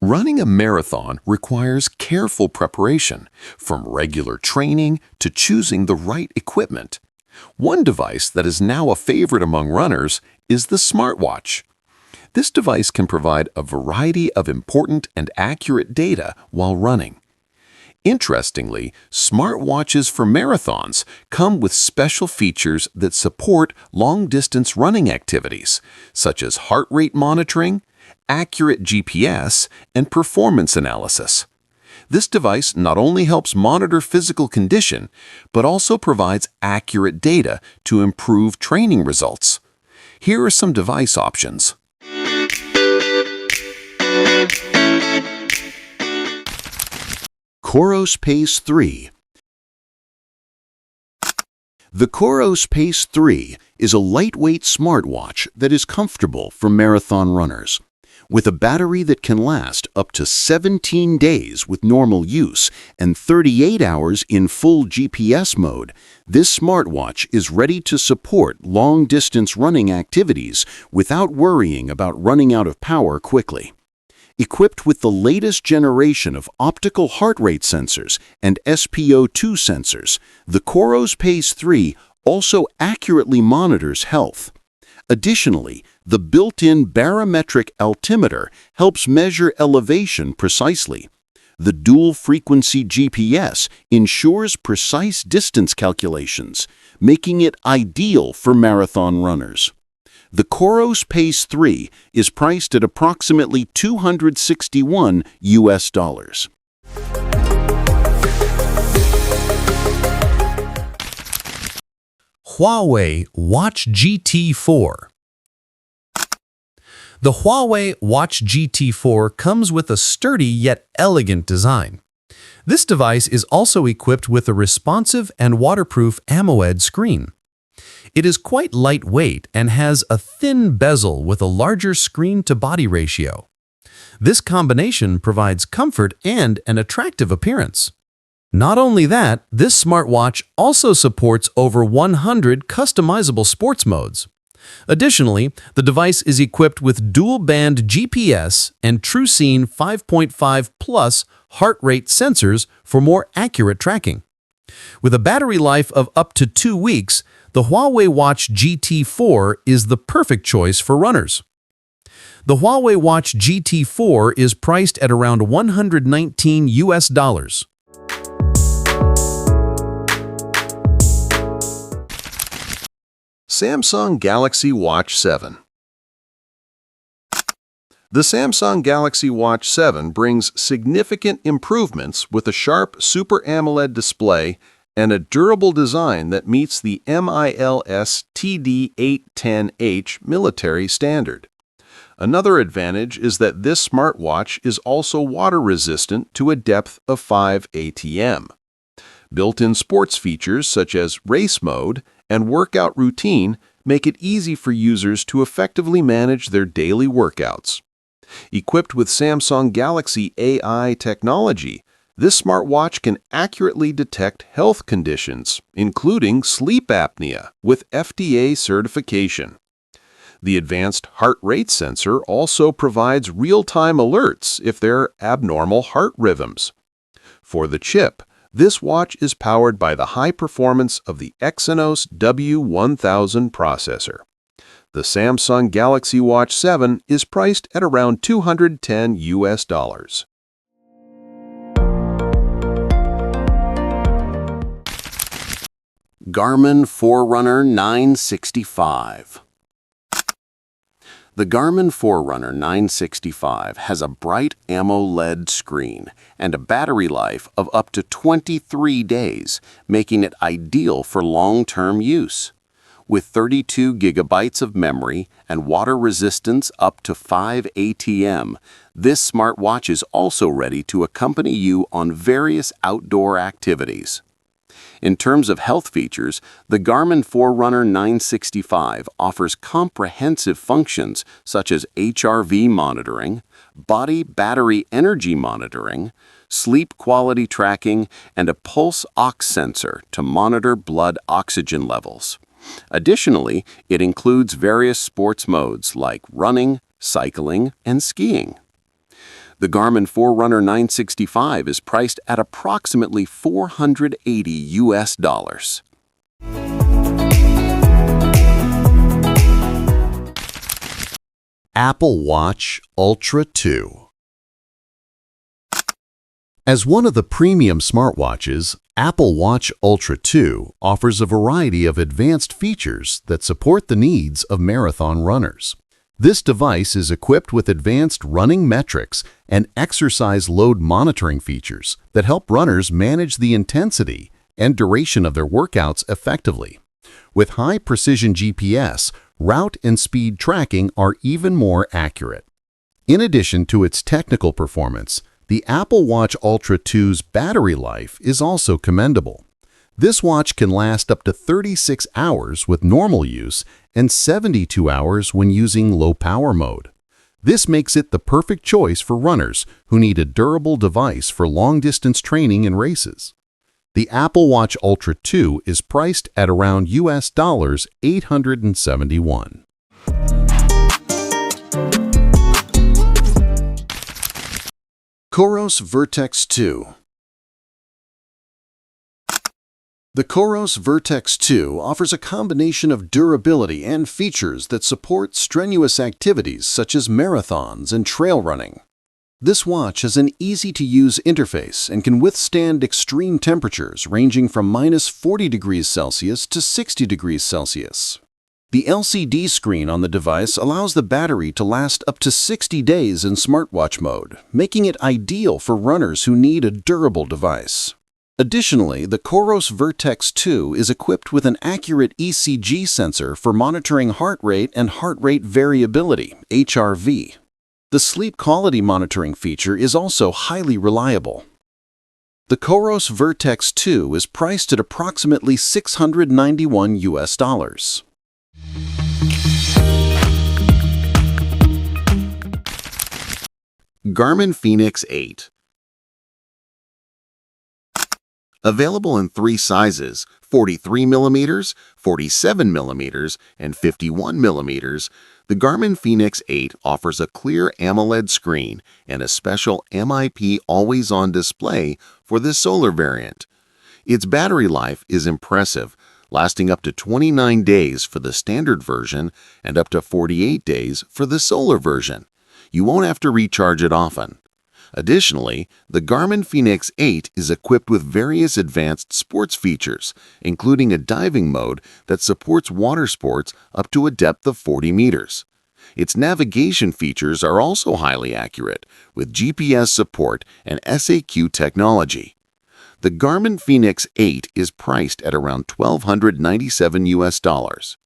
Running a marathon requires careful preparation, from regular training to choosing the right equipment. One device that is now a favorite among runners is the smartwatch. This device can provide a variety of important and accurate data while running. Interestingly, smartwatches for marathons come with special features that support long-distance running activities, such as heart rate monitoring, accurate GPS, and performance analysis. This device not only helps monitor physical condition, but also provides accurate data to improve training results. Here are some device options. Coros Pace 3. The Coros Pace 3 is a lightweight smartwatch that is comfortable for marathon runners. With a battery that can last up to 17 days with normal use and 38 hours in full GPS mode, this smartwatch is ready to support long-distance running activities without worrying about running out of power quickly. Equipped with the latest generation of optical heart rate sensors and SpO2 sensors, the Coros Pace 3 also accurately monitors health. Additionally, the built-in barometric altimeter helps measure elevation precisely. The dual-frequency GPS ensures precise distance calculations, making it ideal for marathon runners. The Coros Pace 3 is priced at approximately $261 US. Huawei Watch GT4. The Huawei Watch GT4 comes with a sturdy yet elegant design. This device is also equipped with a responsive and waterproof AMOLED screen. It is quite lightweight and has a thin bezel with a larger screen-to-body ratio. This combination provides comfort and an attractive appearance. Not only that, this smartwatch also supports over 100 customizable sports modes. Additionally, the device is equipped with dual-band GPS and TrueScene 5.5 Plus heart rate sensors for more accurate tracking. With a battery life of up to 2 weeks, the Huawei Watch GT4 is the perfect choice for runners. The Huawei Watch GT4 is priced at around $119 US. Samsung Galaxy Watch 7. The Samsung Galaxy Watch 7 brings significant improvements with a sharp Super AMOLED display and a durable design that meets the MILS TD810H military standard. Another advantage is that this smartwatch is also water-resistant to a depth of 5 ATM. Built-in sports features such as race mode and workout routine make it easy for users to effectively manage their daily workouts. Equipped with Samsung Galaxy AI technology, this smartwatch can accurately detect health conditions, including sleep apnea, with FDA certification. The advanced heart rate sensor also provides real-time alerts if there are abnormal heart rhythms. For the chip, this watch is powered by the high performance of the Exynos W1000 processor. The Samsung Galaxy Watch 7 is priced at around $210 US. Garmin Forerunner 965. The Garmin Forerunner 965 has a bright AMOLED screen and a battery life of up to 23 days, making it ideal for long-term use. With 32 gigabytes of memory and water resistance up to 5 ATM, this smartwatch is also ready to accompany you on various outdoor activities. In terms of health features, the Garmin Forerunner 965 offers comprehensive functions such as HRV monitoring, body battery energy monitoring, sleep quality tracking, and a pulse ox sensor to monitor blood oxygen levels. Additionally, it includes various sports modes like running, cycling, and skiing. The Garmin Forerunner 965 is priced at approximately $480. Apple Watch Ultra 2. As one of the premium smartwatches, Apple Watch Ultra 2 offers a variety of advanced features that support the needs of marathon runners. This device is equipped with advanced running metrics and exercise load monitoring features that help runners manage the intensity and duration of their workouts effectively. With high-precision GPS, route and speed tracking are even more accurate. In addition to its technical performance, the Apple Watch Ultra 2's battery life is also commendable. This watch can last up to 36 hours with normal use and 72 hours when using low power mode. This makes it the perfect choice for runners who need a durable device for long-distance training and races. The Apple Watch Ultra 2 is priced at around US $871. Coros Vertex 2. The Coros Vertex 2 offers a combination of durability and features that support strenuous activities such as marathons and trail running. This watch has an easy-to-use interface and can withstand extreme temperatures ranging from -40 degrees Celsius to 60 degrees Celsius. The LCD screen on the device allows the battery to last up to 60 days in smartwatch mode, making it ideal for runners who need a durable device. Additionally, the Coros Vertex 2 is equipped with an accurate ECG sensor for monitoring heart rate and heart rate variability, HRV. The sleep quality monitoring feature is also highly reliable. The Coros Vertex 2 is priced at approximately $691. Garmin Fenix 8. Available in 3 sizes, 43mm, 47mm, and 51mm, the Garmin Fenix 8 offers a clear AMOLED screen and a special MIP always-on display for the solar variant. Its battery life is impressive, lasting up to 29 days for the standard version and up to 48 days for the solar version. You won't have to recharge it often. Additionally, the Garmin Fenix 8 is equipped with various advanced sports features, including a diving mode that supports water sports up to a depth of 40 meters. Its navigation features are also highly accurate, with GPS support and SAQ technology. The Garmin Fenix 8 is priced at around $1,297.